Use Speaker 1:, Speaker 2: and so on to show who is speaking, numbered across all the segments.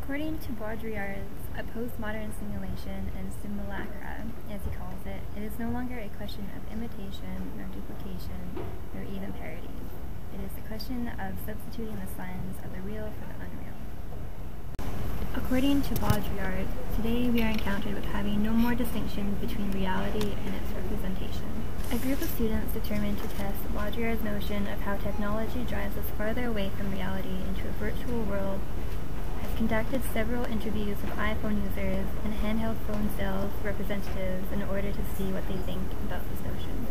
Speaker 1: According to Baudrillard's A Postmodern Simulation and Simulacra, as he calls it, it is no longer a question of imitation, nor duplication, nor even parody. It is the question of substituting the signs of the real for the unreal. According to Baudrillard, today we are encountered with having no more distinction between reality and its representation. A group of students determined to test Baudrillard's notion of how technology drives us farther away from reality into a virtual world has conducted several interviews with iPhone users and handheld phone sales representatives in order to see what they think about this notion.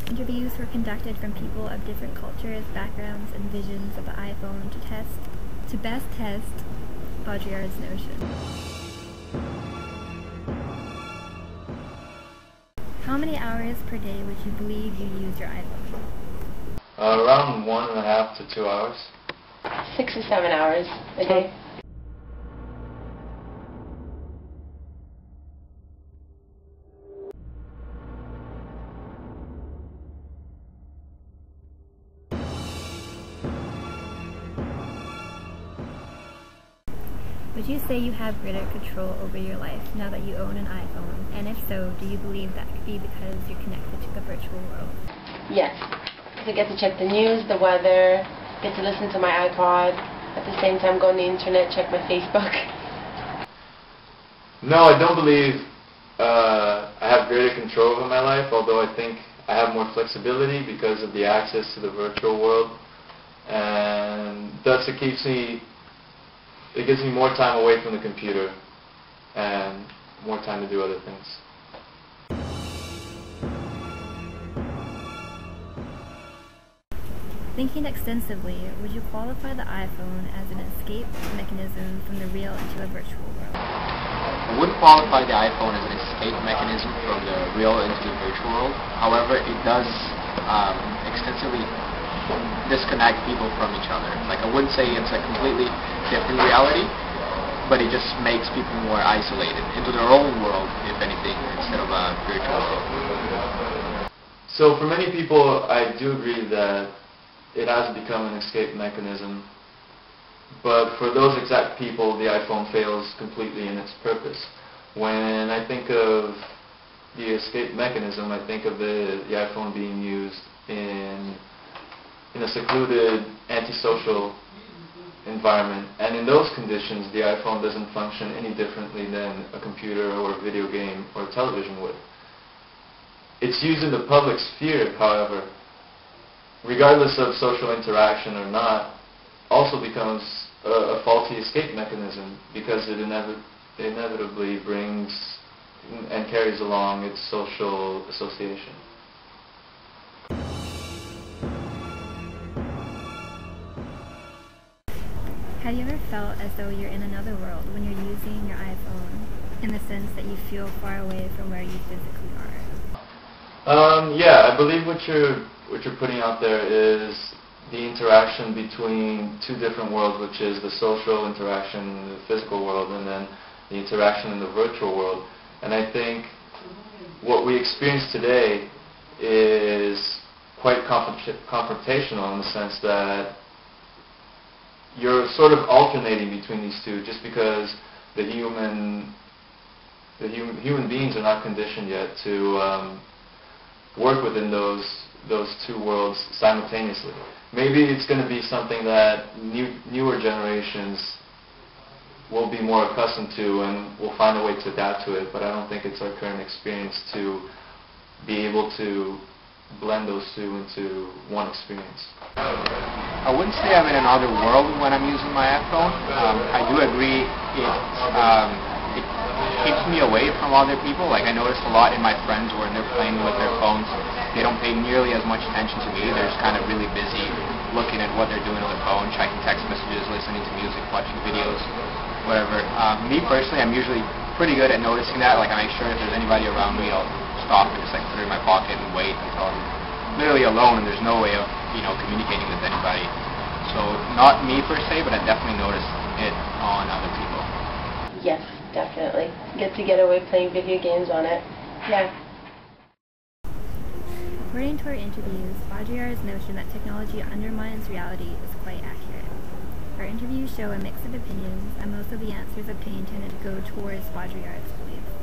Speaker 1: Interviews were conducted from people of different cultures, backgrounds, and visions of the iPhone to best test Baudrillard's notion. How many hours per day would you believe you use your iPhone?
Speaker 2: Around 1.5 to 2 hours.
Speaker 3: 6 or 7 hours a day.
Speaker 1: Would you say you have greater control over your life now that you own an iPhone? And if so, do you believe that could be because you're connected to the virtual world?
Speaker 3: Yes. I get to check the news, the weather, get to listen to my iPod, at the same time go on the internet, check my Facebook.
Speaker 2: No, I don't believe I have greater control over my life, although I think I have more flexibility because of the access to the virtual world. And thus it gives me more time away from the computer and more time to do other things.
Speaker 1: Thinking extensively, would you qualify the iPhone as an escape mechanism from the real into a virtual world?
Speaker 4: I wouldn't qualify the iPhone as an escape mechanism from the real into the virtual world. However, it does extensively disconnect people from each other. Like, I wouldn't say it's a completely different reality, but it just makes people more isolated into their own world, if anything, instead of a virtual world.
Speaker 2: So for many people, I do agree that it has become an escape mechanism, but for those exact people, the iPhone fails completely in its purpose. When I think of the escape mechanism, I think of the iPhone being used in a secluded, antisocial environment. And in those conditions, the iPhone doesn't function any differently than a computer or a video game or a television would. It's used in the public sphere, however, regardless of social interaction or not, also becomes a faulty escape mechanism because it inevitably brings and carries along its social association.
Speaker 1: Have you ever felt as though you're in another world when you're using your iPhone, in the sense that you feel far away from where you physically are?
Speaker 2: Yeah, I believe what you're putting out there is the interaction between two different worlds, which is the social interaction in the physical world and then the interaction in the virtual world. And I think what we experience today is quite confrontational in the sense that you're sort of alternating between these two just because the human beings are not conditioned yet to work within those two worlds simultaneously. Maybe it's going to be something that newer generations will be more accustomed to and will find a way to adapt to it, but I don't think it's our current experience to be able to blend those two into one experience.
Speaker 4: I wouldn't say I'm in another world when I'm using my iPhone. I do agree it keeps me away from other people. Like, I notice a lot in my friends when they're playing with their phones, they don't pay nearly as much attention to me. They're just kind of really busy looking at what they're doing on their phone, checking text messages, listening to music, watching videos, whatever. Me personally, I'm usually pretty good at noticing that. Like, I make sure if there's anybody around me, I'll stop and just like put it in my pocket and wait until I'm literally alone and there's no way of, communicating with anybody. So not me per se, but I definitely notice it on other people.
Speaker 3: Yes, definitely. Get away playing video games on it. Yeah.
Speaker 1: According to our interviews, Baudrillard's notion that technology undermines reality is quite accurate. Our interviews show a mix of opinions, and most of the answers obtained tended to go towards Baudrillard's beliefs.